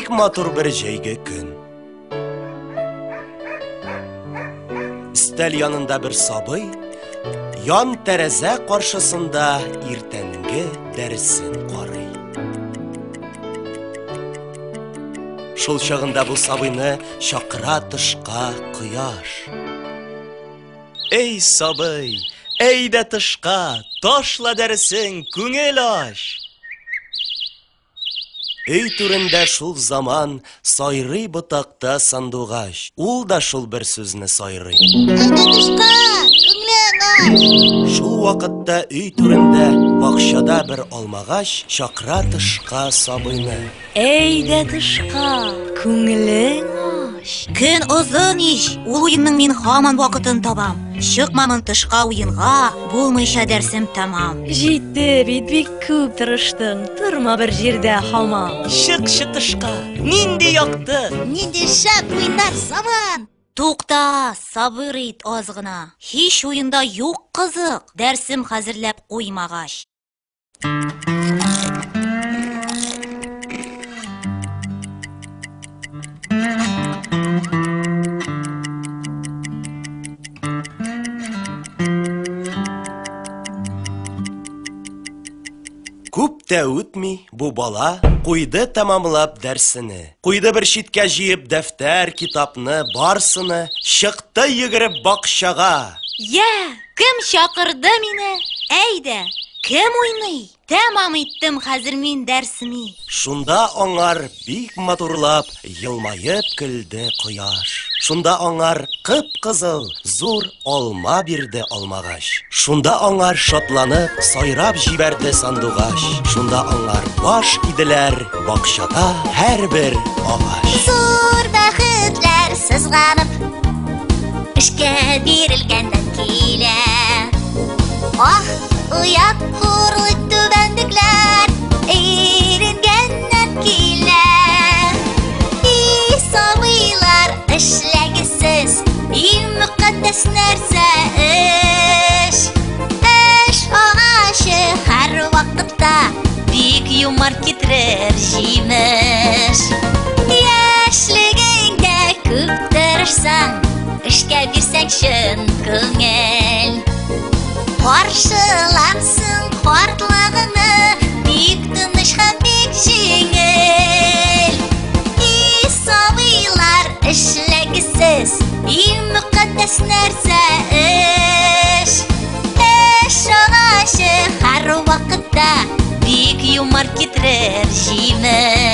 Бик матур бер җәйге көн. Стәл янында бер сабый, ян тәрәзә каршысында иртәнге дәресен карый. Шул чагында бу сабыйны чакыра тышка кояш. Эй сабый, әйдә тышка, ташла дәресен, күңел аш. Өй түрендә шул заман сайрый ботакта сандугач. Ул да шул бер сүзне сайрый. Тышка, күңлең аш. Шул вакытта өй түрендә бакчада бер алмагач чакыра тышка сабыйны. Әйдә тышка, күңлең аш. Көн озын иш, ул уенның мин һаман вакытын табам. Чыкмамын тышка уенга, булмыйча дәрсем тамам. Җитте бит, бик күп тырыштың, торма бер җирдә һаман. Чык тышка, нинди якты. Нинди шәп уеннар заман. Тукта, сабыр ит аз гына. Һич уенда юк кызык, дәрсем хәзерләп куймагач. Күп тә үтми, бу бала куйды тамамлап дәрсене. Куйды бер читкә җыеп дәфтәр, китапны, барсыны, чыкты йөгереп бакчага. Я, кем чакырды мине? Әйдә, кем уйный? Тәмам иттем хәзер мин дәрсемне. Шунда аңар бик матурлап елмаеп көлде кояш. Шунда аңар кып-кызыл зур алма бирде алмагач. Шунда аңар шатланып сайрап җибәрде сандугач. Шунда аңар баш иделәр бакчада һәрбер агач. Зур бәхетләр сызганып, эшкә бирелгәндән килә. Ах, уят хурлык түбәнлекләр иренгәннән килә. И сабыйлар эшләгесез, иң мөкатдәс нәрсә эш. Эш агачы һәр вакытта бик юмарт китерер җимеш. Яшьлегеңдә күп тырышсаң, эшкә бирсәң чын күңел. Каршыларсың картлыгыны, бик тыныч һәм бик җиңел. И сабыйлар эшләгесез, иң мөкатдәс нәрсә эш. Эш агачы һәр вакытта бик юмарт китерер җимеш.